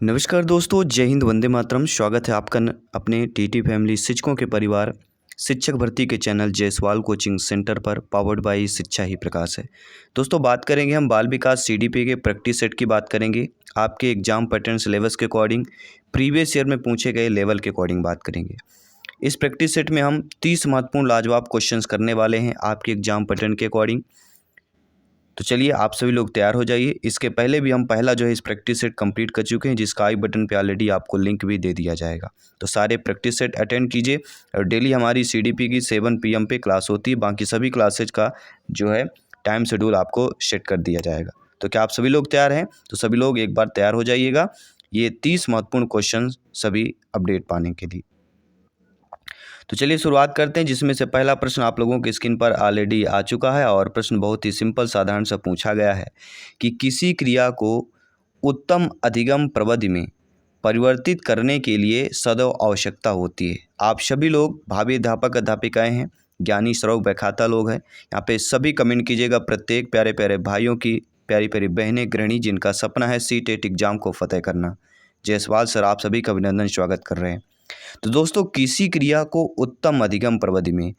नमस्कार दोस्तों, जय हिंद, वंदे मातरम। स्वागत है आपका अपने टीटी फैमिली शिक्षकों के परिवार शिक्षक भर्ती के चैनल जायसवाल कोचिंग सेंटर पर, पावर्ड बाय शिक्षा ही प्रकाश है। दोस्तों, बात करेंगे हम बाल विकास सीडीपी के प्रैक्टिस सेट की बात करेंगे। आपके एग्जाम पैटर्न सिलेबस के अकॉर्डिंग, प्रीवियस ईयर में पूछे गए लेवल के अकॉर्डिंग बात करेंगे। इस प्रैक्टिस सेट में हम 30 महत्वपूर्ण लाजवाब क्वेश्चंस करने वाले हैं आपके एग्जाम पैटर्न के अकॉर्डिंग। तो चलिए, आप सभी लोग तैयार हो जाइए। इसके पहले भी हम पहला जो है इस प्रैक्टिस सेट कंप्लीट कर चुके हैं, जिसका आई बटन पे ऑलरेडी आपको लिंक भी दे दिया जाएगा। तो सारे प्रैक्टिस सेट अटेंड कीजिए। और डेली हमारी सीडीपी की 7 PM पे क्लास होती है। बाकी सभी क्लासेज का जो है टाइम शेड्यूल आपको सेट कर दिया जाएगा। तो क्या आप सभी लोग तैयार हैं? तो सभी लोग एक बार तैयार हो जाइएगा, ये 30 महत्वपूर्ण क्वेश्चन सभी अपडेट पाने के लिए। तो चलिए शुरुआत करते हैं, जिसमें से पहला प्रश्न आप लोगों की स्क्रीन पर ऑलरेडी आ चुका है। और प्रश्न बहुत ही सिंपल साधारण सा पूछा गया है कि किसी क्रिया को उत्तम अधिगम प्रविधि में परिवर्तित करने के लिए सदैव आवश्यकता होती है। आप सभी लोग भावी अध्यापक अध्यापिकाएं हैं, ज्ञानी श्रवक व्याख्याता लोग हैं। यहाँ पे सभी कमेंट कीजिएगा। प्रत्येक प्यारे प्यारे भाइयों की, प्यारी प्यारी बहनें, गृहिणी जिनका सपना है सीटेट एग्जाम को फतेह करना, जायसवाल सर आप सभी का अभिनंदन स्वागत कर रहे हैं। तो दोस्तों, किसी क्रिया को उत्तम अधिगम प्रविधि में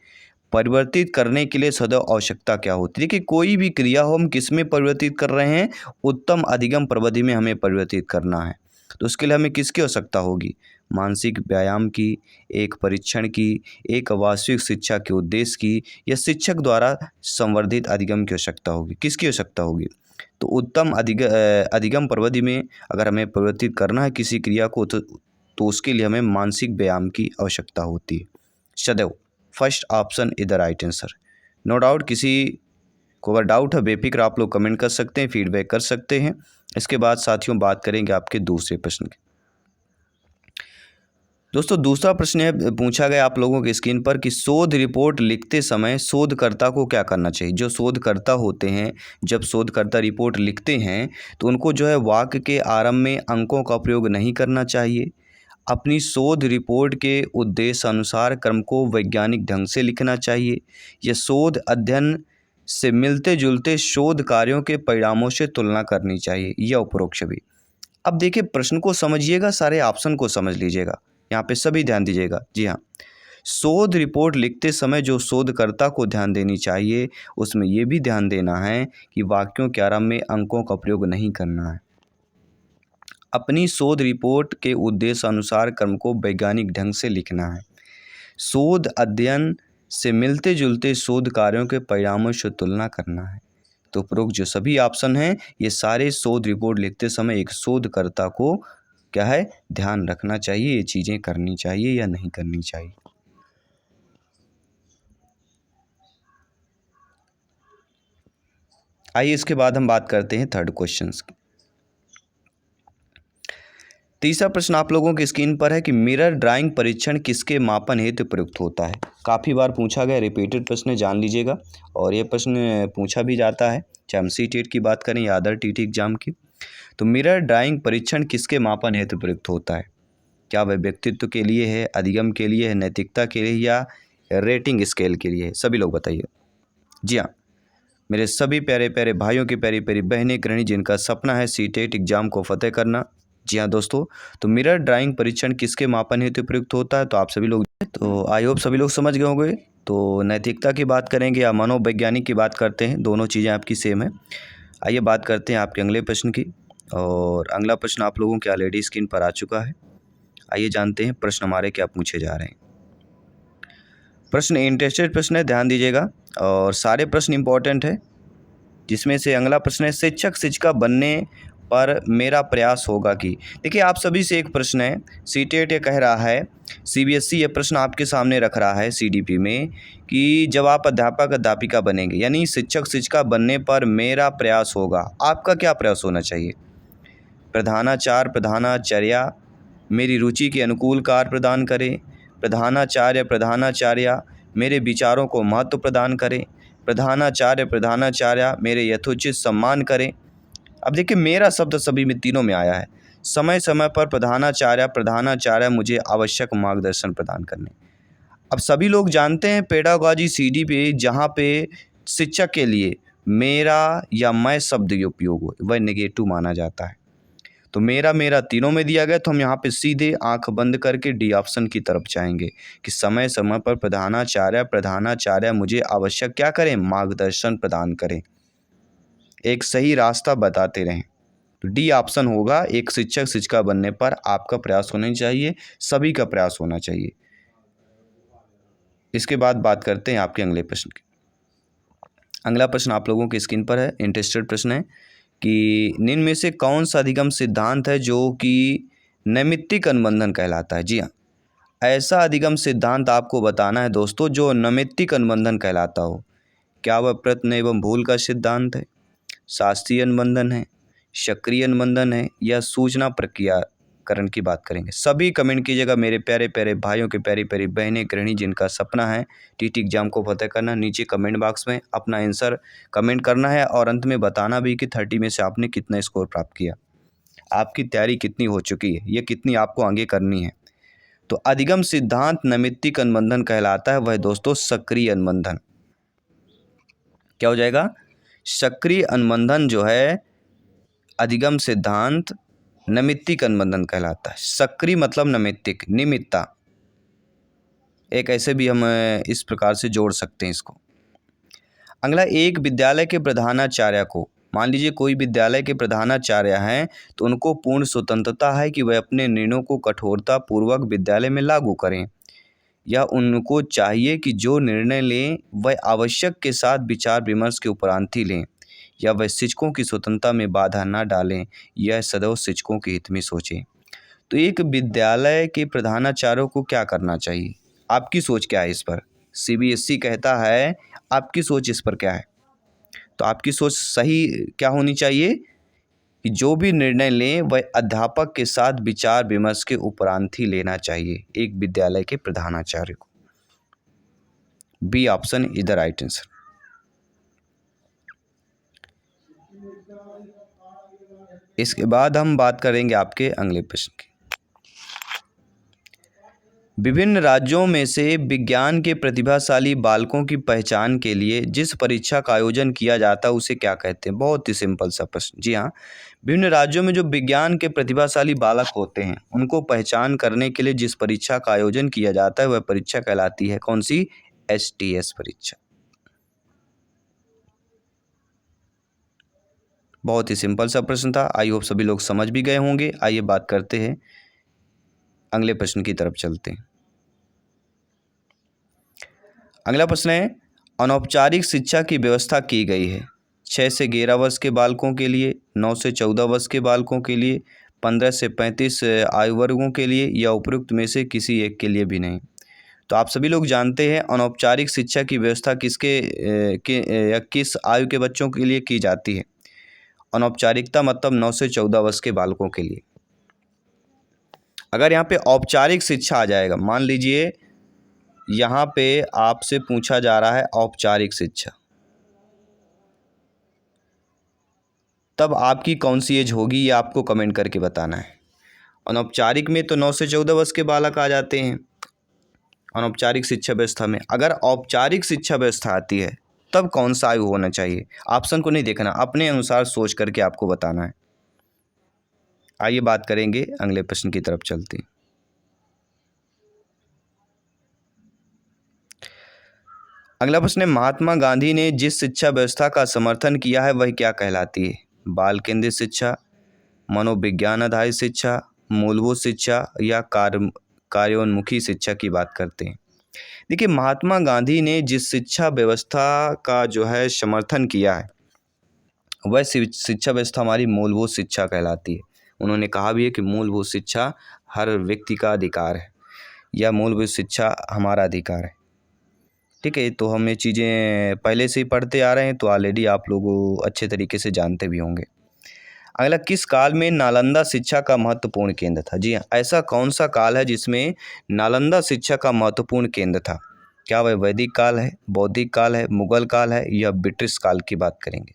परिवर्तित करने के लिए सदैव आवश्यकता क्या होती है? देखिए, कोई भी क्रिया हो, हम किस में परिवर्तित कर रहे हैं? उत्तम अधिगम प्रविधि में हमें परिवर्तित करना है। तो उसके लिए हमें किसकी आवश्यकता होगी? मानसिक व्यायाम की, एक परीक्षण की, एक वास्तविक शिक्षा के उद्देश्य की, या शिक्षक द्वारा संवर्धित अधिगम की आवश्यकता होगी? किसकी आवश्यकता होगी? तो उत्तम अधिगम प्रविधि में अगर हमें परिवर्तित करना है किसी क्रिया को, तो उसके लिए हमें मानसिक व्यायाम की आवश्यकता होती है सदैव। First option is the right answer. No doubt, किसी को अगर डाउट है बेफिक्र आप लोग कमेंट कर सकते हैं, फीडबैक कर सकते हैं। इसके बाद साथियों बात करेंगे आपके दूसरे प्रश्न की। दोस्तों, दूसरा प्रश्न है, पूछा गया आप लोगों की स्क्रीन पर कि शोध रिपोर्ट लिखते समय शोधकर्ता को क्या करना चाहिए? जो शोधकर्ता होते हैं, जब शोधकर्ता रिपोर्ट लिखते हैं तो उनको जो है वाक्य के आरंभ में अंकों का प्रयोग नहीं करना चाहिए। अपनी शोध रिपोर्ट के उद्देश्य अनुसार क्रम को वैज्ञानिक ढंग से लिखना चाहिए। यह शोध अध्ययन से मिलते जुलते शोध कार्यों के परिणामों से तुलना करनी चाहिए, यह उपरोक्त भी। अब देखिए, प्रश्न को समझिएगा, सारे ऑप्शन को समझ लीजिएगा, यहाँ पे सभी ध्यान दीजिएगा। जी हाँ, शोध रिपोर्ट लिखते समय जो शोधकर्ता को ध्यान देनी चाहिए, उसमें यह भी ध्यान देना है कि वाक्यों के आरंभ में अंकों का प्रयोग नहीं करना है। अपनी शोध रिपोर्ट के उद्देश्य अनुसार क्रम को वैज्ञानिक ढंग से लिखना है। शोध अध्ययन से मिलते जुलते शोध कार्यों के परिणामों से तुलना करना है। तो उपरोक्त जो सभी ऑप्शन हैं, ये सारे शोध रिपोर्ट लिखते समय एक शोधकर्ता को क्या है, ध्यान रखना चाहिए, ये चीज़ें करनी चाहिए या नहीं करनी चाहिए। आइए इसके बाद हम बात करते हैं थर्ड क्वेश्चन की। तीसरा प्रश्न आप लोगों की स्क्रीन पर है कि मिरर ड्राइंग परीक्षण किसके मापन हेतु प्रयुक्त होता है? काफ़ी बार पूछा गया, रिपीटेड प्रश्न, जान लीजिएगा। और ये प्रश्न पूछा भी जाता है, चाहे हम सीटेट की बात करें या अदर टीटी एग्जाम की। तो मिरर ड्राइंग परीक्षण किसके मापन हेतु प्रयुक्त होता है? क्या वह व्यक्तित्व के लिए है, अधिगम के लिए है, नैतिकता के लिए, या रेटिंग स्केल के लिए है? सभी लोग बताइए। जी हाँ, मेरे सभी प्यारे प्यारे भाइयों की, प्यारी प्यारी बहनें, गृहिणी जिनका सपना है सीटेट एग्जाम को फतेह करना। जी हाँ दोस्तों, तो मिरर ड्राइंग परीक्षण किसके मापन हेतु प्रयुक्त होता है? तो आप सभी लोग, तो आई होप सभी लोग समझ गए होंगे। तो नैतिकता की बात करेंगे या मनोवैज्ञानिक की बात करते हैं, दोनों चीज़ें आपकी सेम है। आइए बात करते हैं आपके अगले प्रश्न की। और अगला प्रश्न आप लोगों के ऑलरेडी स्क्रीन पर आ चुका है। आइए जानते हैं प्रश्न हमारे क्या पूछे जा रहे हैं। प्रश्न इंटरेस्टेड प्रश्न है, ध्यान दीजिएगा, और सारे प्रश्न इंपॉर्टेंट है। जिसमें से अगला प्रश्न है, शिक्षक शिक्षिका बनने पर मेरा प्रयास होगा कि। देखिए, आप सभी से एक प्रश्न है, सीटेट ये कह रहा है, सीबीएसई ये प्रश्न आपके सामने रख रहा है सीडीपी में कि जब आप अध्यापक अध्यापिका बनेंगे, यानी शिक्षक शिक्षिका बनने पर मेरा प्रयास होगा, आपका क्या प्रयास होना चाहिए? प्रधानाचार्य मेरी रुचि के अनुकूल कार्य प्रदान करें। प्रधानाचार्य मेरे विचारों को महत्व प्रदान करें। प्रधानाचार्य मेरे यथोचित सम्मान करें। अब देखिए, मेरा शब्द सभी में, तीनों में आया है। समय समय पर प्रधानाचार्य मुझे आवश्यक मार्गदर्शन प्रदान करने। अब सभी लोग जानते हैं पेडागॉजी सीडी पे जहाँ पे शिक्षक के लिए मेरा या मैं शब्द के उपयोग हो, वह नेगेटिव माना जाता है। तो मेरा मेरा तीनों में दिया गया, तो हम यहाँ पे सीधे आंख बंद करके डी ऑप्शन की तरफ जाएंगे कि समय समय पर प्रधानाचार्य मुझे आवश्यक क्या करें, मार्गदर्शन प्रदान करें, एक सही रास्ता बताते रहें। तो डी ऑप्शन होगा। एक शिक्षक शिक्षिका बनने पर आपका प्रयास होना चाहिए, सभी का प्रयास होना चाहिए। इसके बाद बात करते हैं आपके अगले प्रश्न की। अगला प्रश्न आप लोगों की स्क्रीन पर है, इंटरेस्टेड प्रश्न है कि निम्न में से कौन सा अधिगम सिद्धांत है जो कि नैमित्तिक अनुबंधन कहलाता है। जी हाँ, ऐसा अधिगम सिद्धांत आपको बताना है दोस्तों जो नैमित्तिक अनुबंधन कहलाता हो। क्या वह प्रत्न एवं भूल का सिद्धांत है, शास्त्रीय अनुबंधन है, सक्रिय अनुबंधन है, या सूचना प्रक्रियाकरण की बात करेंगे। सभी कमेंट कीजिएगा मेरे प्यारे प्यारे भाइयों के, प्यारी प्यारी बहनें, गृहिणी जिनका सपना है टीटी एग्जाम को फतेह करना। नीचे कमेंट बॉक्स में अपना आंसर कमेंट करना है और अंत में बताना भी कि 30 में से आपने कितना स्कोर प्राप्त किया, आपकी तैयारी कितनी हो चुकी है, ये कितनी आपको आगे करनी है। तो अधिगम सिद्धांत नैमित्तिक अनुबंधन कहलाता है वह दोस्तों सक्रिय अनुबंधन। क्या हो जाएगा, सक्रिय अनुबंधन जो है अधिगम सिद्धांत नैमित्तिक अनुबंधन कहलाता है। सक्रिय मतलब नैमित्तिक, निमित्ता, एक ऐसे भी हम इस प्रकार से जोड़ सकते हैं इसको। अगला, एक विद्यालय के प्रधानाचार्य को, मान लीजिए कोई विद्यालय के प्रधानाचार्य हैं तो उनको पूर्ण स्वतंत्रता है कि वह अपने निर्णयों को कठोरता पूर्वक विद्यालय में लागू करें, या उनको चाहिए कि जो निर्णय लें वह आवश्यक के साथ विचार विमर्श के उपरांत ही लें, या वह शिक्षकों की स्वतंत्रता में बाधा न डालें, यह सदैव शिक्षकों के हित में सोचें। तो एक विद्यालय के प्रधानाचार्यों को क्या करना चाहिए, आपकी सोच क्या है इस पर। सीबीएसई कहता है, आपकी सोच इस पर क्या है। तो आपकी सोच सही क्या होनी चाहिए कि जो भी निर्णय लें वह अध्यापक के साथ विचार विमर्श के उपरांत ही लेना चाहिए एक विद्यालय के प्रधानाचार्य को। B option is the right answer. इसके बाद हम बात करेंगे आपके अगले प्रश्न की। विभिन्न राज्यों में से विज्ञान के प्रतिभाशाली बालकों की पहचान के लिए जिस परीक्षा का आयोजन किया जाता है उसे क्या कहते हैं। बहुत ही सिंपल सा प्रश्न। जी हाँ, विभिन्न राज्यों में जो विज्ञान के प्रतिभाशाली बालक होते हैं उनको पहचान करने के लिए जिस परीक्षा का आयोजन किया जाता है वह परीक्षा कहलाती है कौन सी, STS परीक्षा। बहुत ही सिंपल सा प्रश्न था, आई होप सभी लोग समझ भी गए होंगे। आइए बात करते हैं अगले प्रश्न की तरफ चलते हैं। अगला प्रश्न है, अनौपचारिक शिक्षा की व्यवस्था की गई है 6 से 11 वर्ष के बालकों के लिए, 9 से 14 वर्ष के बालकों के लिए, 15 से 35 आयु वर्गों के लिए, या उपयुक्त में से किसी एक के लिए भी नहीं। तो आप सभी लोग जानते हैं अनौपचारिक शिक्षा की व्यवस्था या किस आयु के बच्चों के लिए की जाती है। अनौपचारिकता मतलब 9 से 14 वर्ष के बालकों के लिए। अगर यहाँ पे औपचारिक शिक्षा आ जाएगा, मान लीजिए यहाँ पे आपसे पूछा जा रहा है औपचारिक शिक्षा, तब आपकी कौन सी एज होगी ये आपको कमेंट करके बताना है। अनौपचारिक में तो 9 से 14 वर्ष के बालक आ जाते हैं अनौपचारिक शिक्षा व्यवस्था में। अगर औपचारिक शिक्षा व्यवस्था आती है तब कौन सा आयु होना चाहिए, ऑप्शन को नहीं देखना, अपने अनुसार सोच करके आपको बताना है। आइए बात करेंगे अगले प्रश्न की तरफ चलते हैं। अगला प्रश्न है, महात्मा गांधी ने जिस शिक्षा व्यवस्था का समर्थन किया है वह क्या कहलाती है। बाल केंद्रित शिक्षा, मनोविज्ञान आधारित शिक्षा, मूलभूत शिक्षा, या कार्योन्मुखी शिक्षा की बात करते हैं। देखिए, महात्मा गांधी ने जिस शिक्षा व्यवस्था का जो है समर्थन किया है वह शिक्षा व्यवस्था हमारी मूलभूत शिक्षा कहलाती है। उन्होंने कहा भी है कि मूलभूत शिक्षा हर व्यक्ति का अधिकार है, या मूलभूत शिक्षा हमारा अधिकार है। ठीक है, तो हम ये चीज़ें पहले से ही पढ़ते आ रहे हैं तो ऑलरेडी आप लोग अच्छे तरीके से जानते भी होंगे। अगला, किस काल में नालंदा शिक्षा का महत्वपूर्ण केंद्र था। जी हाँ, ऐसा कौन सा काल है जिसमें नालंदा शिक्षा का महत्वपूर्ण केंद्र था। क्या वह वैदिक काल है, बौद्धिक काल है, मुगल काल है, या ब्रिटिश काल की बात करेंगे।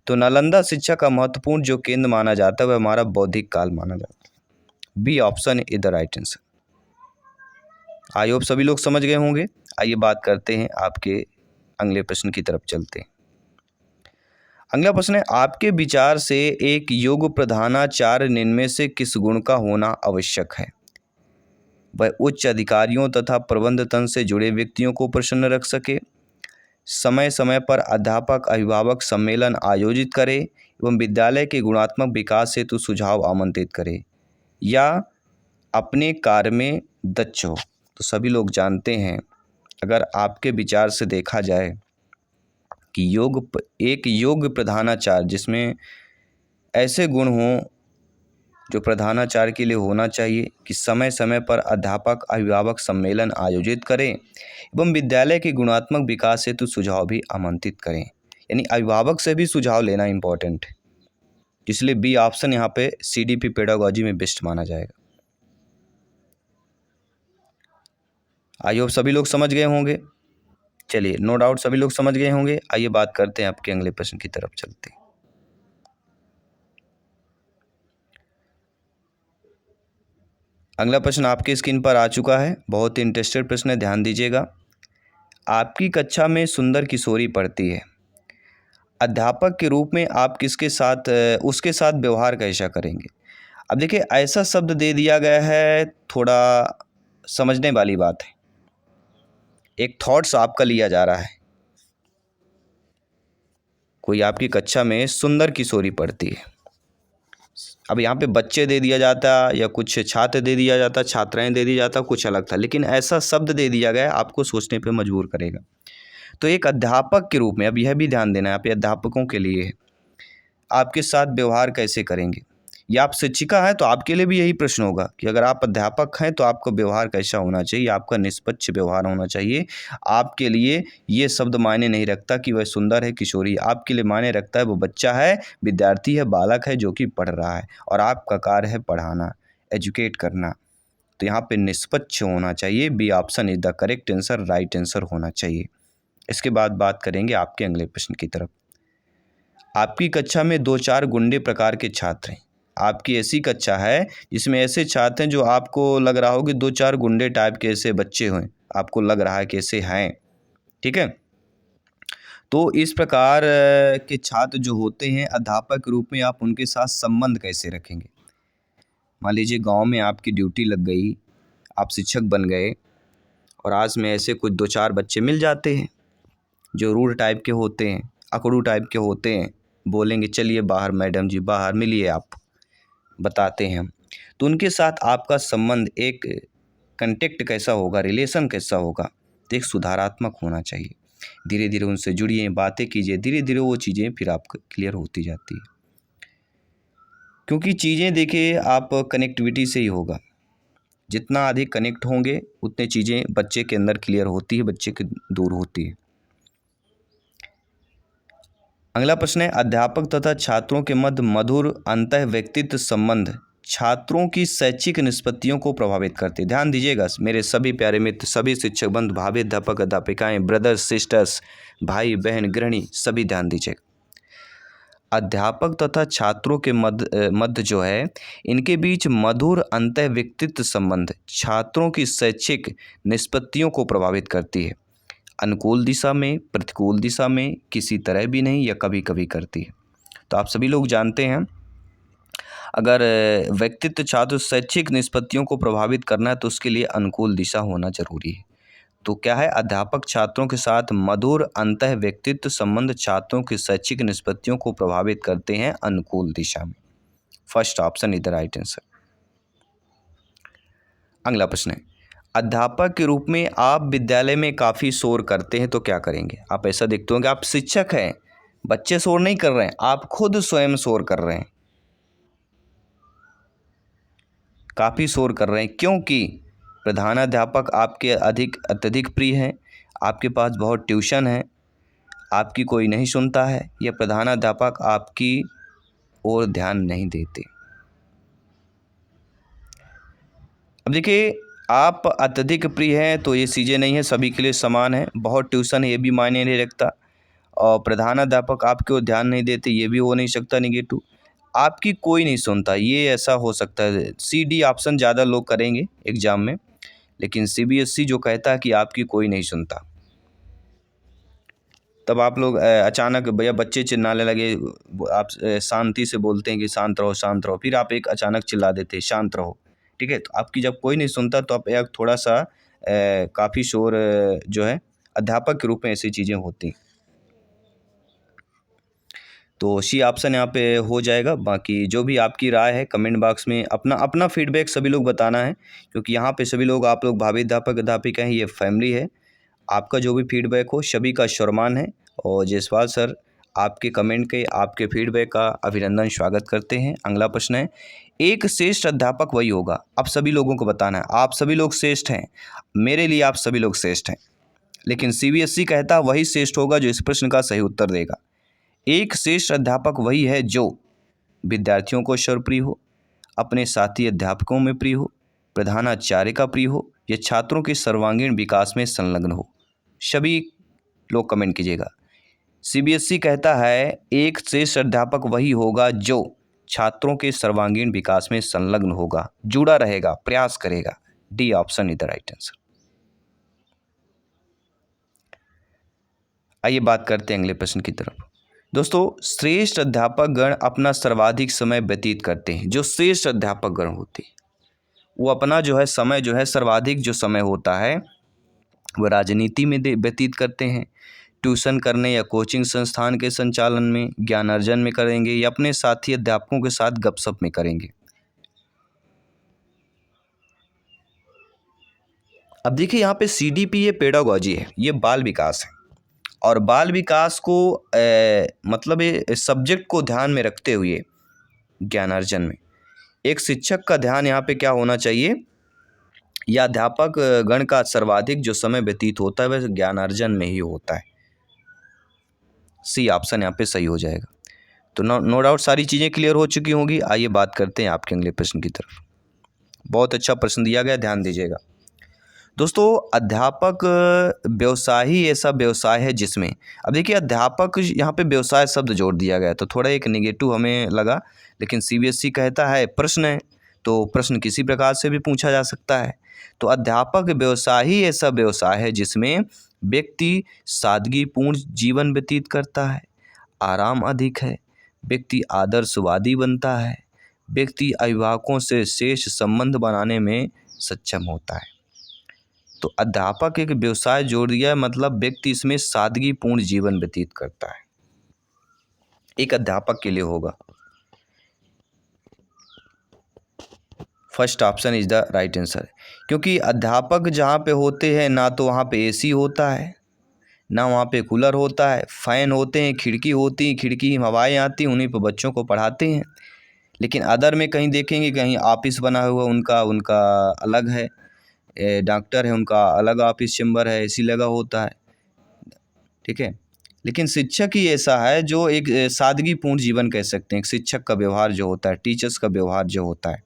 तो नालंदा शिक्षा का महत्वपूर्ण जो केंद्र माना जाता है वह हमारा बौद्धिक काल माना जाता है। B option is the right answer. I hope सभी लोग समझ गए होंगे। आइए बात करते हैं आपके अगले प्रश्न की तरफ चलते हैं। अगला प्रश्न है, आपके विचार से एक योग्य प्रधानाचार्य निम्न से किस गुण का होना आवश्यक है? वह उच्च अधिकारियों तथा प्रबंध तंत्र से जुड़े व्यक्तियों को प्रसन्न रख सके, समय समय पर अध्यापक अभिभावक सम्मेलन आयोजित करे एवं विद्यालय के गुणात्मक विकास हेतु सुझाव आमंत्रित करे, या अपने कार्य में दक्ष हो। तो सभी लोग जानते हैं, अगर आपके विचार से देखा जाए कि एक योग्य प्रधानाचार्य जिसमें ऐसे गुण हों जो प्रधानाचार्य के लिए होना चाहिए कि समय समय पर अध्यापक अभिभावक सम्मेलन आयोजित करें एवं विद्यालय के गुणात्मक विकास हेतु सुझाव भी आमंत्रित करें, यानी अभिभावक से भी सुझाव लेना इम्पोर्टेंट है, इसलिए बी ऑप्शन यहाँ पे CDP पेडागोजी में बेस्ट माना जाएगा। आई होप सभी लोग समझ गए होंगे। चलिए, नो डाउट सभी लोग समझ गए होंगे। आइए बात करते हैं आपके अगले प्रश्न की तरफ चलते हैं। अगला प्रश्न आपके स्क्रीन पर आ चुका है, बहुत ही इंटरेस्टेड प्रश्न है, ध्यान दीजिएगा। आपकी कक्षा में सुंदर किशोरी पढ़ती है, अध्यापक के रूप में आप उसके साथ व्यवहार कैसा करेंगे? अब देखिए, ऐसा शब्द दे दिया गया है, थोड़ा समझने वाली बात है, एक थॉट्स आपका लिया जा रहा है। कोई आपकी कक्षा में सुंदर किशोरी पढ़ती है, अब यहाँ पे बच्चे दे दिया जाता या कुछ छात्र दे दिया जाता, छात्राएं दे दिया जाता, कुछ अलग था, लेकिन ऐसा शब्द दे दिया गया आपको सोचने पे मजबूर करेगा। तो एक अध्यापक के रूप में, अब यह भी ध्यान देना है, आप अध्यापकों के लिए है, आपके साथ व्यवहार कैसे करेंगे? या आप शिक्षिका हैं तो आपके लिए भी यही प्रश्न होगा कि अगर आप अध्यापक हैं तो आपका व्यवहार कैसा होना चाहिए, आपका निष्पक्ष व्यवहार होना चाहिए। आपके लिए ये शब्द मायने नहीं रखता कि वह सुंदर है किशोरी, आपके लिए मायने रखता है वो बच्चा है, विद्यार्थी है, बालक है जो कि पढ़ रहा है और आपका कार्य है पढ़ाना, एजुकेट करना। तो यहाँ पे निष्पक्ष होना चाहिए, B option is the correct answer, right answer होना चाहिए। इसके बाद बात करेंगे आपके अगले प्रश्न की तरफ। आपकी कक्षा में 2-4 गुंडे प्रकार के छात्र हैं, आपकी ऐसी कक्षा है जिसमें ऐसे छात्र हैं जो आपको लग रहा हो कि 2-4 गुंडे टाइप के ऐसे बच्चे हैं, आपको लग रहा है कि ऐसे हैं, ठीक है। तो इस प्रकार के छात्र जो होते हैं, अध्यापक के रूप में आप उनके साथ संबंध कैसे रखेंगे? मान लीजिए गांव में आपकी ड्यूटी लग गई, आप शिक्षक बन गए और आज में ऐसे कुछ 2-4 बच्चे मिल जाते हैं जो रूड टाइप के होते हैं, अकड़ू टाइप के होते हैं, बोलेंगे चलिए बाहर मैडम जी, बाहर मिलिए, आप बताते हैं हम। तो उनके साथ आपका संबंध, एक कंटेक्ट कैसा होगा, रिलेशन कैसा होगा? तो एक सुधारात्मक होना चाहिए। धीरे धीरे उनसे जुड़िए, बातें कीजिए, धीरे धीरे वो चीज़ें फिर आपको क्लियर होती जाती है, क्योंकि चीज़ें देखिए आप कनेक्टिविटी से ही होगा, जितना अधिक कनेक्ट होंगे उतने चीज़ें बच्चे के अंदर क्लियर होती है, बच्चे के दूर होती है। अगला प्रश्न है, अध्यापक तथा छात्रों के मध्य मधुर अंतः व्यक्तित्व संबंध छात्रों की शैक्षिक निष्पत्तियों को प्रभावित करते हैं। ध्यान दीजिएगा मेरे सभी प्यारे मित्र, सभी शिक्षक बंधु, भावी अध्यापक अध्यापिकाएं, ब्रदर्स सिस्टर्स, भाई बहन गृहिणी, सभी ध्यान दीजिएगा। अध्यापक तथा छात्रों के मध्य जो है, इनके बीच मधुर अंतः व्यक्तित्व संबंध छात्रों की शैक्षिक निष्पत्तियों को प्रभावित करती है, अनुकूल दिशा में, प्रतिकूल दिशा में, किसी तरह भी नहीं या कभी कभी करती है। तो आप सभी लोग जानते हैं, अगर व्यक्तित्व छात्र शैक्षिक निष्पत्तियों को प्रभावित करना है तो उसके लिए अनुकूल दिशा होना जरूरी है। तो क्या है, अध्यापक छात्रों के साथ मधुर अंतः व्यक्तित्व संबंध छात्रों की शैक्षिक निष्पत्तियों को प्रभावित करते हैं अनुकूल दिशा में। First option is the right answer. अगला प्रश्न है, अध्यापक के रूप में आप विद्यालय में काफ़ी शोर करते हैं तो क्या करेंगे? आप ऐसा देखते होंगे, आप शिक्षक हैं, बच्चे शोर नहीं कर रहे हैं, आप खुद स्वयं शोर कर रहे हैं, काफ़ी शोर कर रहे हैं, क्योंकि प्रधानाध्यापक आपके अत्यधिक प्रिय हैं, आपके पास बहुत ट्यूशन है, आपकी कोई नहीं सुनता है, या प्रधानाध्यापक आपकी ओर ध्यान नहीं देते। अब देखिए, आप अत्यधिक प्रिय हैं तो ये चीज़ें नहीं है, सभी के लिए समान है। बहुत ट्यूशन है ये भी मायने नहीं रखता, और प्रधानाध्यापक आपके ओर ध्यान नहीं देते ये भी हो नहीं सकता नेगेटिव। आपकी कोई नहीं सुनता, ये ऐसा हो सकता है। सी डी ऑप्शन ज़्यादा लोग करेंगे एग्जाम में, लेकिन CBSE जो कहता है कि आपकी कोई नहीं सुनता, तब आप लोग अचानक भैया बच्चे चिल्लाने लगे, आप शांति से बोलते हैं कि शांत रहो शांत रहो, फिर आप एक अचानक चिल्ला देते हैं शांत रहो। ठीक है, तो आपकी जब कोई नहीं सुनता तो आप एक थोड़ा सा काफ़ी शोर जो है अध्यापक के रूप में ऐसी चीज़ें होती। तो सी ऑप्शन यहाँ पे हो जाएगा। बाकी जो भी आपकी राय है कमेंट बॉक्स में अपना अपना फीडबैक सभी लोग बताना है, क्योंकि यहाँ पे सभी लोग आप लोग भावी अध्यापक अध्यापिका हैं, ये फैमिली है। आपका जो भी फीडबैक हो सभी का सम्मान है। और जायसवाल सर आपके कमेंट के आपके फीडबैक का अभिनंदन स्वागत करते हैं। अगला प्रश्न है, एक श्रेष्ठ अध्यापक वही होगा। आप सभी लोगों को बताना है, आप सभी लोग श्रेष्ठ हैं, मेरे लिए आप सभी लोग श्रेष्ठ हैं, लेकिन CBSE कहता है वही श्रेष्ठ होगा जो इस प्रश्न का सही उत्तर देगा। एक श्रेष्ठ अध्यापक वही है जो विद्यार्थियों को सर्वप्रिय हो, अपने साथी अध्यापकों में प्रिय हो, प्रधानाचार्य का प्रिय हो, या छात्रों के सर्वांगीण विकास में संलग्न हो। सभी लोग कमेंट कीजिएगा। CBSE कहता है एक श्रेष्ठ अध्यापक वही होगा जो छात्रों के सर्वांगीण विकास में संलग्न होगा, जुड़ा रहेगा, प्रयास करेगा। D option is the right answer. आइए बात करते हैं अगले प्रश्न की तरफ। दोस्तों, श्रेष्ठ अध्यापक गण अपना सर्वाधिक समय व्यतीत करते हैं। जो श्रेष्ठ अध्यापक गण होते हैं वो अपना जो है समय जो है सर्वाधिक जो समय होता है वह राजनीति में व्यतीत करते हैं, ट्यूशन करने या कोचिंग संस्थान के संचालन में, ज्ञान अर्जन में करेंगे, या अपने साथी अध्यापकों के साथ गपशप में करेंगे। अब देखिए यहाँ पे CDP ये पेडागोजी है, ये बाल विकास है, और बाल विकास को मतलब ये सब्जेक्ट को ध्यान में रखते हुए ज्ञानार्जन में एक शिक्षक का ध्यान यहाँ पे क्या होना चाहिए, या अध्यापक गण का सर्वाधिक जो समय व्यतीत होता है वह ज्ञानार्जन में ही होता है। सी ऑप्शन यहाँ पे सही हो जाएगा। तो नो डाउट सारी चीज़ें क्लियर हो चुकी होंगी। आइए बात करते हैं आपके अगले प्रश्न की तरफ। बहुत अच्छा प्रश्न दिया गया, ध्यान दीजिएगा। दोस्तों, अध्यापक व्यवसाय ही ऐसा व्यवसाय है जिसमें, अब देखिए अध्यापक यहाँ पे व्यवसाय शब्द जोड़ दिया गया तो थोड़ा एक नेगेटिव हमें लगा, लेकिन CBSE कहता है प्रश्न है तो प्रश्न किसी प्रकार से भी पूछा जा सकता है। तो अध्यापक व्यवसाय ही ऐसा व्यवसाय है जिसमें व्यक्ति सादगीपूर्ण जीवन व्यतीत करता है, आराम अधिक है, व्यक्ति आदर्शवादी बनता है, व्यक्ति अभिभावकों से शेष संबंध बनाने में सक्षम होता है। तो अध्यापक एक व्यवसाय जोड़ दिया है, मतलब व्यक्ति इसमें सादगीपूर्ण जीवन व्यतीत करता है, एक अध्यापक के लिए होगा। First option is the right answer, क्योंकि अध्यापक जहाँ पे होते हैं ना तो वहाँ पे AC होता है, ना वहाँ पे कूलर होता है, फ़ैन होते हैं, खिड़की होती है, खिड़की में हवाएँ आती हैं, उन्हीं पर बच्चों को पढ़ाते हैं। लेकिन अदर में कहीं देखेंगे कहीं ऑफिस बना हुआ उनका अलग है, डॉक्टर है उनका अलग ऑफिस चैम्बर है, AC लगा होता है। ठीक है, लेकिन शिक्षक ही ऐसा है जो एक सादगीपूर्ण जीवन कह सकते हैं। एक शिक्षक का व्यवहार जो होता है, टीचर्स का व्यवहार जो होता है,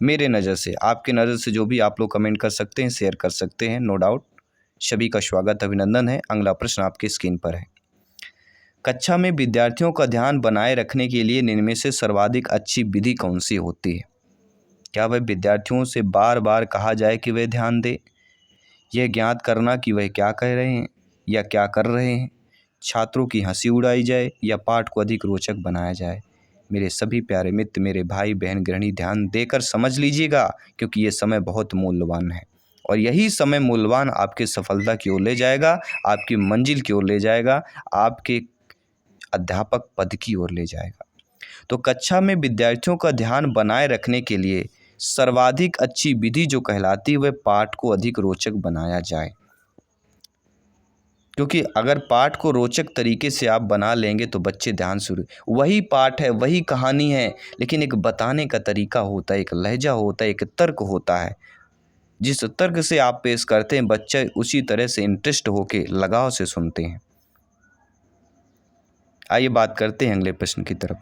मेरे नज़र से, आपके नज़र से जो भी आप लोग कमेंट कर सकते हैं, शेयर कर सकते हैं, नो डाउट। सभी का स्वागत अभिनंदन है। अगला प्रश्न आपकी स्क्रीन पर है। कक्षा में विद्यार्थियों का ध्यान बनाए रखने के लिए निम्न में से सर्वाधिक अच्छी विधि कौन सी होती है? क्या वह विद्यार्थियों से बार बार कहा जाए कि वे ध्यान दें, यह ज्ञात करना कि वह क्या कह रहे हैं या क्या कर रहे हैं, छात्रों की हंसी उड़ाई जाए, या पाठ को अधिक रोचक बनाया जाए? मेरे सभी प्यारे मित्र, मेरे भाई बहन गृहिणी, ध्यान देकर समझ लीजिएगा, क्योंकि ये समय बहुत मूल्यवान है, और यही समय मूल्यवान आपके सफलता की ओर ले जाएगा, आपकी मंजिल की ओर ले जाएगा, आपके अध्यापक पद की ओर ले जाएगा। तो कक्षा में विद्यार्थियों का ध्यान बनाए रखने के लिए सर्वाधिक अच्छी विधि जो कहलाती है वह पाठ को अधिक रोचक बनाया जाए, क्योंकि अगर पाठ को रोचक तरीके से आप बना लेंगे तो बच्चे ध्यान शुरू, वही पाठ है, वही कहानी है, लेकिन एक बताने का तरीका होता है, एक लहजा होता है, एक तर्क होता है। जिस तर्क से आप पेश करते हैं बच्चे उसी तरह से इंटरेस्ट होके लगाव से सुनते हैं। आइए बात करते हैं अगले प्रश्न की तरफ।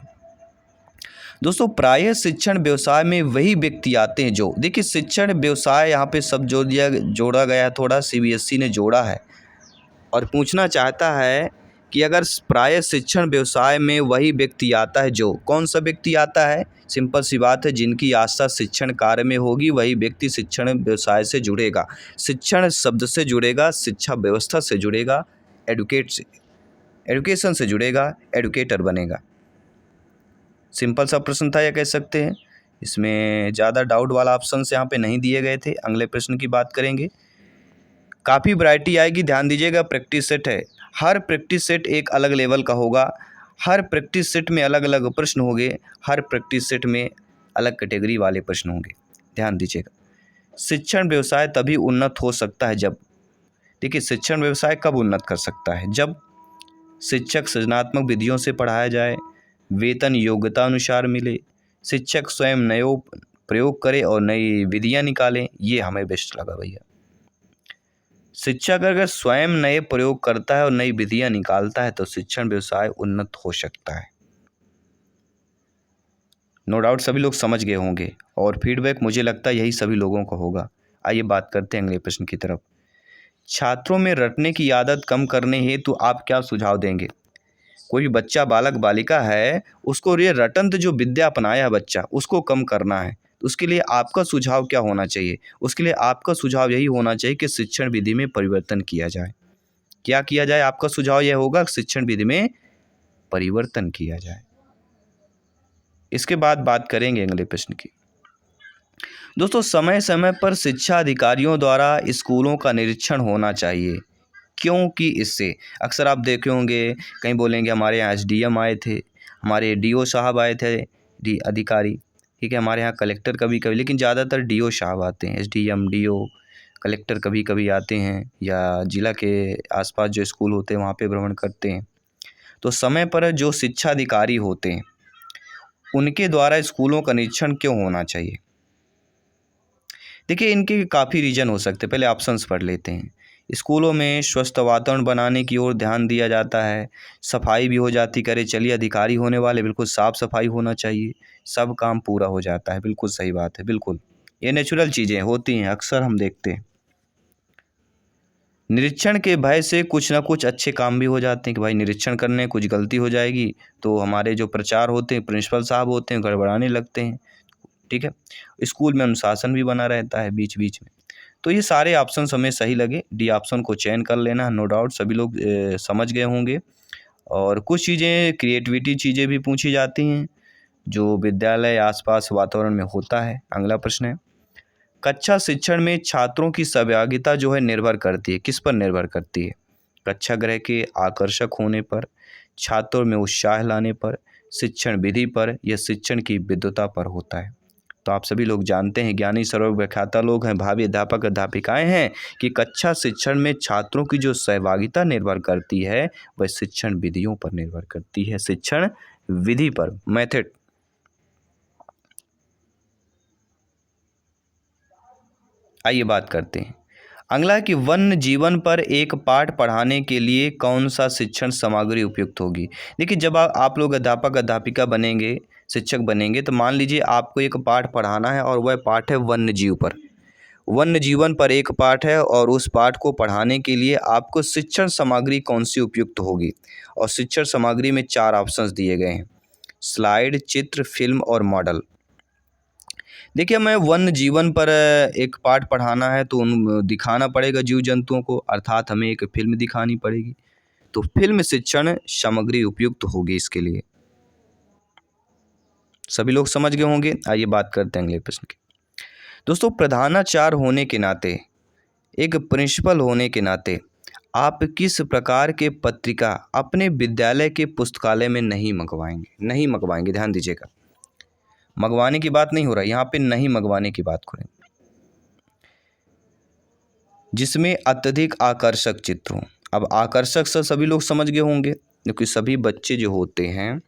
दोस्तों, प्रायः शिक्षण व्यवसाय में वही व्यक्ति आते हैं जो, देखिए शिक्षण व्यवसाय यहाँ पे सब जोड़ा गया, थोड़ा CBSE ने जोड़ा है और पूछना चाहता है कि अगर प्रायः शिक्षण व्यवसाय में वही व्यक्ति आता है जो, कौन सा व्यक्ति आता है? सिंपल सी बात है, जिनकी आस्था शिक्षण कार्य में होगी वही व्यक्ति शिक्षण व्यवसाय से जुड़ेगा। शिक्षण शब्द से जुड़ेगा, शिक्षा व्यवस्था से जुड़ेगा, एडुकेट से। एजुकेशन से जुड़ेगा, एडुकेटर बनेगा। सिंपल सा प्रश्न था, यह कह सकते हैं। इसमें ज़्यादा डाउट वाला ऑप्शंस यहाँ पे नहीं दिए गए थे। अगले प्रश्न की बात करेंगे। काफ़ी वैरायटी आएगी, ध्यान दीजिएगा। प्रैक्टिस सेट है, हर प्रैक्टिस सेट एक अलग लेवल का होगा, हर प्रैक्टिस सेट में अलग अलग प्रश्न होंगे, हर प्रैक्टिस सेट में अलग कैटेगरी वाले प्रश्न होंगे। ध्यान दीजिएगा। शिक्षण व्यवसाय तभी उन्नत हो सकता है जब, देखिए शिक्षण व्यवसाय कब उन्नत कर सकता है? जब शिक्षक सृजनात्मक विधियों से पढ़ाया जाए, वेतन योग्यता अनुसार मिले, शिक्षक स्वयं नयो प्रयोग करे और नई विधियां निकालें। ये हमें बेस्ट लगा भैया। शिक्षक अगर स्वयं नए प्रयोग करता है और नई विधियां निकालता है तो शिक्षण व्यवसाय उन्नत हो सकता है। नो डाउट सभी लोग समझ गए होंगे और फीडबैक मुझे लगता है यही सभी लोगों को होगा। आइए बात करते हैं अगले प्रश्न की तरफ। छात्रों में रटने की आदत कम करने हेतु आप क्या सुझाव देंगे? कोई भी बच्चा, बालक बालिका है, उसको ये रटंत जो विद्या अपनाया है बच्चा, उसको कम करना है, तो उसके लिए आपका सुझाव क्या होना चाहिए? उसके लिए आपका सुझाव यही होना चाहिए कि शिक्षण विधि में परिवर्तन किया जाए। क्या किया जाए? आपका सुझाव यह होगा, शिक्षण विधि में परिवर्तन किया जाए। इसके बाद बात करेंगे अगले प्रश्न की। दोस्तों, समय समय पर शिक्षा अधिकारियों द्वारा स्कूलों का निरीक्षण होना चाहिए, क्योंकि इससे अक्सर आप देखे होंगे, कहीं बोलेंगे हमारे यहाँ एसडीएम आए थे, हमारे डीओ साहब आए थे, डी अधिकारी, ठीक है, हमारे यहाँ कलेक्टर कभी कभी, लेकिन ज़्यादातर डीओ साहब आते हैं। एसडीएम, डीओ, कलेक्टर कभी कभी आते हैं, या जिला के आसपास जो स्कूल होते हैं वहाँ पे भ्रमण करते हैं। तो समय पर जो शिक्षा अधिकारी होते हैं उनके द्वारा स्कूलों का निरीक्षण क्यों होना चाहिए? देखिए, इनके काफ़ी रीज़न हो सकते हैं। पहले ऑप्शंस पढ़ लेते हैं। स्कूलों में स्वस्थ वातावरण बनाने की ओर ध्यान दिया जाता है, सफाई भी हो जाती, करे चलिए अधिकारी होने वाले, बिल्कुल साफ़ सफाई होना चाहिए, सब काम पूरा हो जाता है। बिल्कुल सही बात है, बिल्कुल ये नेचुरल चीज़ें होती हैं, अक्सर हम देखते हैं। निरीक्षण के भय से कुछ ना कुछ अच्छे काम भी हो जाते हैं कि भाई निरीक्षण करने कुछ गलती हो जाएगी तो हमारे जो प्रचार होते हैं, प्रिंसिपल साहब होते हैं, गड़बड़ाने लगते हैं, ठीक है। स्कूल में अनुशासन भी बना रहता है बीच बीच में। तो ये सारे ऑप्शन हमें सही लगे, डी ऑप्शन को चयन कर लेना। नो डाउट सभी लोग समझ गए होंगे। और कुछ चीज़ें क्रिएटिविटी चीज़ें भी पूछी जाती हैं जो विद्यालय आसपास वातावरण में होता है। अगला प्रश्न है, कक्षा शिक्षण में छात्रों की सहभागिता जो है निर्भर करती है, किस पर निर्भर करती है? कक्षा गृह के आकर्षक होने पर, छात्रों में उत्साह लाने पर, शिक्षण विधि पर, या शिक्षण की विद्वता पर होता है। तो आप सभी लोग जानते हैं, ज्ञानी सर्वव्याख्याता लोग हैं, भावी अध्यापक अध्यापिकाएं हैं, कि कक्षा शिक्षण में छात्रों की जो सहभागिता निर्भर करती है वह शिक्षण विधियों पर निर्भर करती है, शिक्षण विधि पर, मेथड। आइए बात करते हैं। अगला है कि वन्य जीवन पर एक पाठ पढ़ाने के लिए कौन सा शिक्षण सामग्री उपयुक्त होगी? देखिए, जब आप लोग अध्यापक अध्यापिका बनेंगे, शिक्षक बनेंगे, तो मान लीजिए आपको एक पाठ पढ़ाना है और वह पाठ है वन्य जीव पर, वन्य जीवन पर एक पाठ है, और उस पाठ को पढ़ाने के लिए आपको शिक्षण सामग्री कौन सी उपयुक्त होगी? और शिक्षण सामग्री में 4 ऑप्शंस दिए गए हैं, स्लाइड, चित्र, फिल्म और मॉडल। देखिए, हमें वन्य जीवन पर एक पाठ पढ़ाना है तो उन दिखाना पड़ेगा जीव जंतुओं को, अर्थात हमें एक फिल्म दिखानी पड़ेगी। तो फिल्म शिक्षण सामग्री उपयुक्त होगी इसके लिए। सभी लोग समझ गए होंगे। आइए बात करते हैं अगले प्रश्न की। दोस्तों, प्रधानाचार्य होने के नाते, एक प्रिंसिपल होने के नाते, आप किस प्रकार के पत्रिका अपने विद्यालय के पुस्तकालय में नहीं मंगवाएंगे? नहीं मंगवाएंगे, ध्यान दीजिएगा। मंगवाने की बात नहीं हो रहा है यहाँ पे, नहीं मंगवाने की बात करें, जिसमें अत्यधिक आकर्षक चित्र हों। अब आकर्षक से सभी लोग समझ गए होंगे, क्योंकि सभी बच्चे जो होते हैं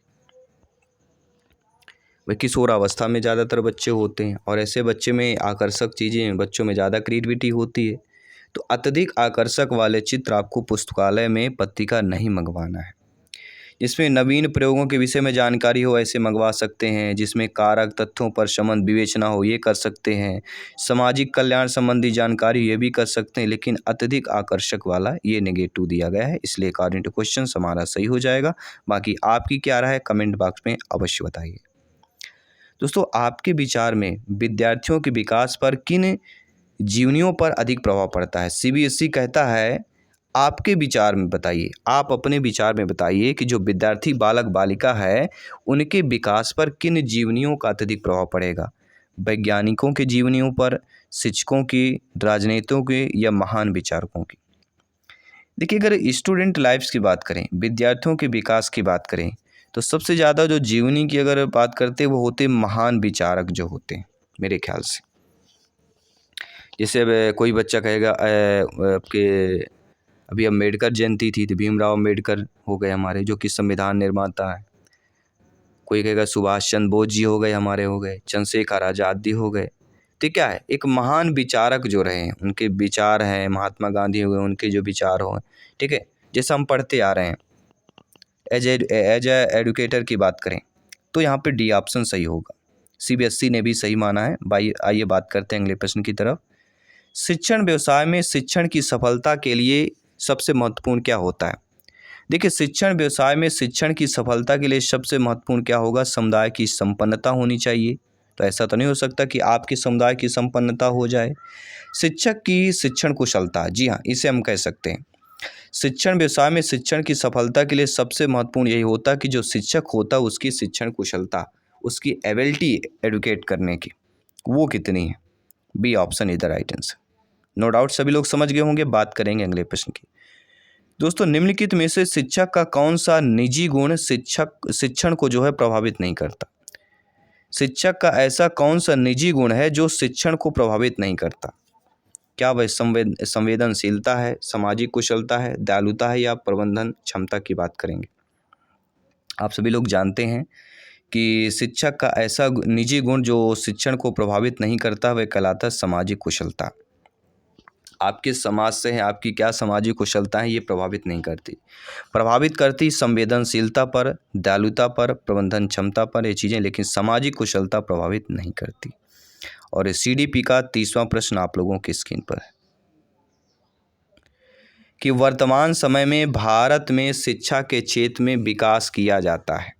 वह किशोरावस्था में ज़्यादातर बच्चे होते हैं, और ऐसे बच्चे में आकर्षक चीज़ें, बच्चों में ज़्यादा क्रिएटिविटी होती है। तो अत्यधिक आकर्षक वाले चित्र आपको पुस्तकालय में पत्रिका नहीं मंगवाना है। जिसमें नवीन प्रयोगों के विषय में जानकारी हो ऐसे मंगवा सकते हैं, जिसमें कारक तथ्यों पर संबंध विवेचना हो ये कर सकते हैं, सामाजिक कल्याण संबंधी जानकारी ये भी कर सकते हैं, लेकिन अत्यधिक आकर्षक वाला ये नेगेटिव दिया गया है, इसलिए अकॉर्डिंग टू क्वेश्चन हमारा सही हो जाएगा। बाकी आपकी क्या राय है कमेंट बॉक्स में अवश्य बताइए। दोस्तों, आपके विचार में विद्यार्थियों के विकास पर किन जीवनियों पर अधिक प्रभाव पड़ता है? सीबीएसई कहता है आपके विचार में बताइए, आप अपने विचार में बताइए कि जो विद्यार्थी बालक बालिका है उनके विकास पर किन जीवनियों का अत्यधिक प्रभाव पड़ेगा? वैज्ञानिकों के जीवनियों पर, शिक्षकों की, राजनेताओं के या महान विचारकों की? देखिए, अगर स्टूडेंट लाइफ्स की बात करें, विद्यार्थियों के विकास की बात करें, तो सबसे ज़्यादा जो जीवनी की अगर बात करते हैं वो होते हैं महान विचारक जो होते हैं मेरे ख्याल से। जैसे अब कोई बच्चा कहेगा आपके अभी अम्बेडकर जयंती थी तो भीमराव अम्बेडकर हो गए हमारे, जो कि संविधान निर्माता है। कोई कहेगा सुभाष चंद्र बोस जी हो गए हमारे, हो गए चंद्रशेखर आज़ाद जी हो गए। तो क्या है, एक महान विचारक जो रहे हैं उनके विचार हैं, महात्मा गांधी हो गए उनके जो विचार हो, ठीक है, जैसा हम पढ़ते आ रहे हैं। एज ए एडुकेटर की बात करें तो यहाँ पे डी ऑप्शन सही होगा। सीबीएसई ने भी सही माना है। आइए बात करते हैं अगले प्रश्न की तरफ। शिक्षण व्यवसाय में शिक्षण की सफलता के लिए सबसे महत्वपूर्ण क्या होता है? देखिए, शिक्षण व्यवसाय में शिक्षण की सफलता के लिए सबसे महत्वपूर्ण क्या होगा? समुदाय की संपन्नता होनी चाहिए। तो ऐसा तो नहीं हो सकता कि आपके समुदाय की संपन्नता हो जाए। शिक्षक की शिक्षण कुशलता, जी हाँ, इसे हम कह सकते हैं। शिक्षण व्यवसाय में शिक्षण की सफलता के लिए सबसे महत्वपूर्ण यही होता है कि जो शिक्षक होता है उसकी शिक्षण कुशलता, उसकी एबिलिटी एडुकेट करने की, वो कितनी है। B option is the right answer. No doubt सभी लोग समझ गए होंगे। बात करेंगे अगले प्रश्न की। दोस्तों, निम्नलिखित में से शिक्षक का कौन सा निजी गुण शिक्षण को जो है प्रभावित नहीं करता? शिक्षक का ऐसा कौन सा निजी गुण है जो शिक्षण को प्रभावित नहीं करता? क्या वह संवेदनशीलता है, सामाजिक कुशलता है, दयालुता है या प्रबंधन क्षमता की बात करेंगे? आप सभी लोग जानते हैं कि शिक्षक का ऐसा निजी गुण जो शिक्षण को प्रभावित नहीं करता वह कहलाता है सामाजिक कुशलता। आपके समाज से है, आपकी क्या सामाजिक कुशलता है, ये प्रभावित नहीं करती। प्रभावित करती संवेदनशीलता पर, दयालुता पर, प्रबंधन क्षमता पर, ये चीज़ें, लेकिन सामाजिक कुशलता प्रभावित नहीं करती। और सीडीपी का 30वां प्रश्न आप लोगों की स्क्रीन पर है कि वर्तमान समय में भारत में शिक्षा के क्षेत्र में विकास किया जाता है।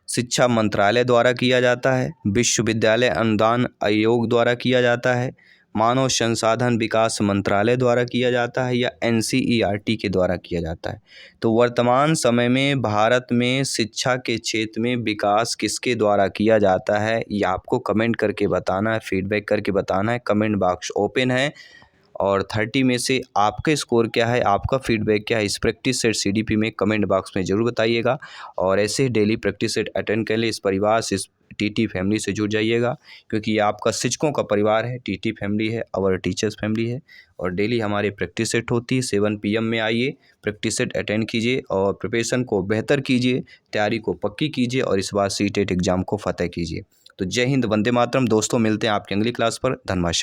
शिक्षा मंत्रालय द्वारा किया जाता है, विश्वविद्यालय अनुदान आयोग द्वारा किया जाता है, मानव संसाधन विकास मंत्रालय द्वारा किया जाता है या एनसीईआरटी के द्वारा किया जाता है। तो वर्तमान समय में भारत में शिक्षा के क्षेत्र में विकास किसके द्वारा किया जाता है, ये आपको कमेंट करके बताना है, फीडबैक करके बताना है। कमेंट बॉक्स ओपन है और 30 में से आपका स्कोर क्या है, आपका फीडबैक क्या है, इस प्रैक्टिस सेट सीडीपी में कमेंट बॉक्स में ज़रूर बताइएगा। और ऐसे डेली प्रैक्टिस सेट अटेंड कर ले, इस परिवार से, इस टीटी फैमिली से जुड़ जाइएगा, क्योंकि ये आपका शिक्षकों का परिवार है। टीटी फैमिली है, आवर टीचर्स फैमिली है। और डेली हमारे प्रैक्टिस सेट होती है। 7 PM में आइए, प्रैक्टिस सेट अटेंड कीजिए और प्रिपरेशन को बेहतर कीजिए, तैयारी को पक्की कीजिए और इस बार सीटेट एग्ज़ाम को फतेह कीजिए। तो जय हिंद, वंदे मातरम। दोस्तों, मिलते हैं आपकी अगली क्लास पर। धन्यवाद।